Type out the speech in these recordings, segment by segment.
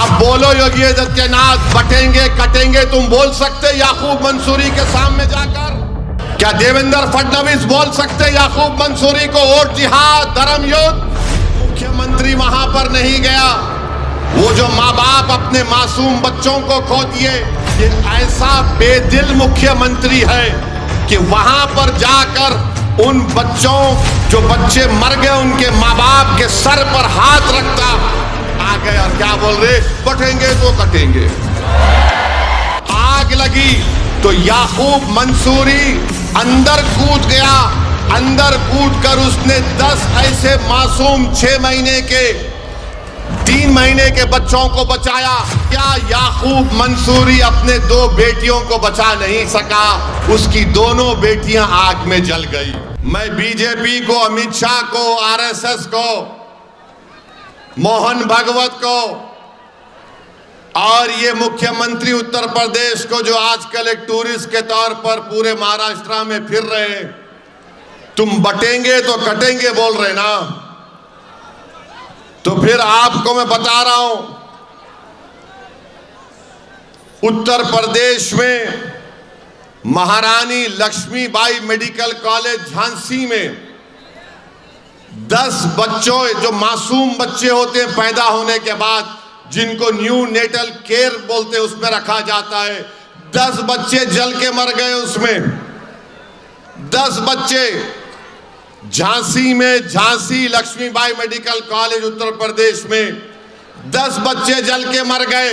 अब बोलो योगी आदित्यनाथ, बटेंगे कटेंगे तुम बोल सकते याकूब मंसूरी के सामने जाकर? क्या देवेंद्र फडणवीस बोल सकते याकूब मंसूरी को वोट जिहाद धर्म युद्ध? मुख्यमंत्री वहां पर नहीं गया। वो जो माँ बाप अपने मासूम बच्चों को खो दिए, ये ऐसा बेदिल मुख्यमंत्री है कि वहां पर जाकर उन बच्चों, जो बच्चे मर गए, उनके माँ बाप के सर पर हाथ रखता आ गए और क्या बोल रहे, बटेंगे तो कटेंगे। आग लगी तो याकूब मंसूरी अंदर कूद गया। अंदर कूदकर उसने 10 ऐसे मासूम 6 महीने के 3 महीने के बच्चों को बचाया। क्या याकूब मंसूरी अपने 2 बेटियों को बचा नहीं सका? उसकी दोनों बेटियां आग में जल गई। मैं बीजेपी को, अमित शाह को, आरएसएस को, मोहन भागवत को और ये मुख्यमंत्री उत्तर प्रदेश को, जो आजकल एक टूरिस्ट के तौर पर पूरे महाराष्ट्र में फिर रहे, तुम बटेंगे तो कटेंगे बोल रहे ना, तो फिर आपको मैं बता रहा हूं, उत्तर प्रदेश में महारानी लक्ष्मीबाई मेडिकल कॉलेज झांसी में 10 बच्चों, जो मासूम बच्चे होते हैं पैदा होने के बाद, जिनको न्यू नेटल केयर बोलते हैं, उसमें रखा जाता है, 10 बच्चे जल के मर गए उसमें। 10 बच्चे झांसी में, झांसी लक्ष्मीबाई मेडिकल कॉलेज उत्तर प्रदेश में 10 बच्चे जल के मर गए।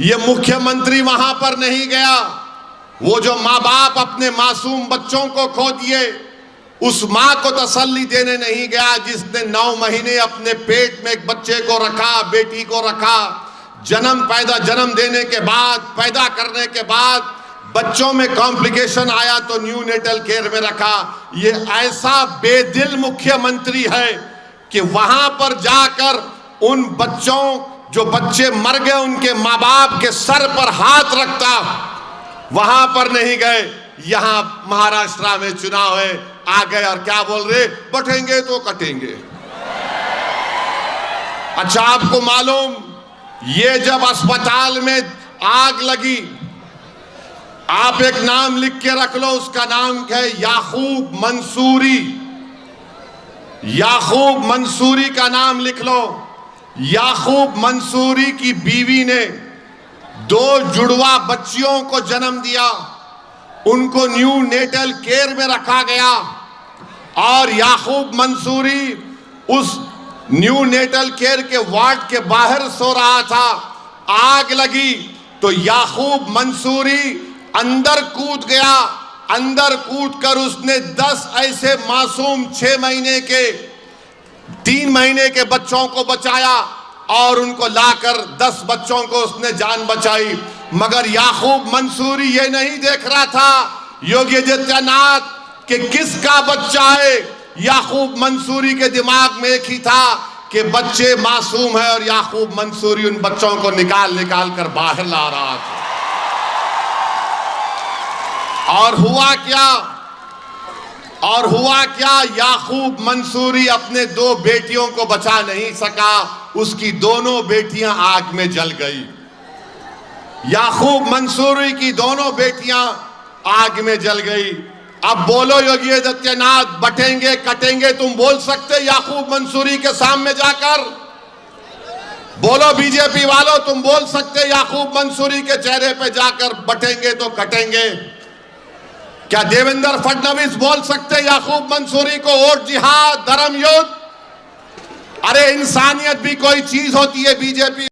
ये मुख्यमंत्री वहां पर नहीं गया। वो जो माँ बाप अपने मासूम बच्चों को खो दिए, उस माँ को तसल्ली देने नहीं गया जिसने 9 महीने अपने पेट में एक बच्चे को रखा, बेटी को रखा। जन्म देने के बाद, पैदा करने के बाद बच्चों में कॉम्प्लिकेशन आया तो न्यू नेटल केयर में रखा। ये ऐसा बेदिल मुख्यमंत्री है कि वहां पर जाकर उन बच्चों, जो बच्चे मर गए, उनके माँ बाप के सर पर हाथ रखता, वहां पर नहीं गए। यहां महाराष्ट्र में चुनाव है, आ गए और क्या बोल रहे, बटेंगे तो कटेंगे। अच्छा, आपको मालूम, ये जब अस्पताल में आग लगी, आप एक नाम लिख के रख लो, उसका नाम है याकूब मंसूरी। याकूब मंसूरी का नाम लिख लो। याकूब मंसूरी की बीवी ने 2 जुड़वा बच्चियों को जन्म दिया। उनको न्यू नेटल केयर में रखा गया और याकूब मंसूरी उस न्यू नेटल केयर के वार्ड के बाहर सो रहा था। आग लगी तो याकूब मंसूरी अंदर कूद गया। अंदर कूदकर उसने 10 ऐसे मासूम 6 महीने के 3 महीने के बच्चों को बचाया और उनको लाकर 10 बच्चों को उसने जान बचाई। मगर याकूब मंसूरी ये नहीं देख रहा था, योगी आदित्यनाथ, कि किसका बच्चा है। याकूब मंसूरी के दिमाग में एक ही था कि बच्चे मासूम है और याकूब मंसूरी उन बच्चों को निकाल निकाल कर बाहर ला रहा था। और हुआ क्या, याकूब मंसूरी अपने 2 बेटियों को बचा नहीं सका। उसकी दोनों बेटियां आग में जल गई। याकूब मंसूरी की दोनों बेटियां आग में जल गई। अब बोलो योगी आदित्यनाथ, बटेंगे कटेंगे तुम बोल सकते याकूब मंसूरी के सामने जाकर? बोलो बीजेपी वालों, तुम बोल सकते याकूब मंसूरी के चेहरे पे जाकर, बटेंगे तो कटेंगे? क्या देवेंद्र फडणवीस बोल सकते याकूब मंसूरी को वोट जिहाद धर्म युद्ध? अरे इंसानियत भी कोई चीज होती है बीजेपी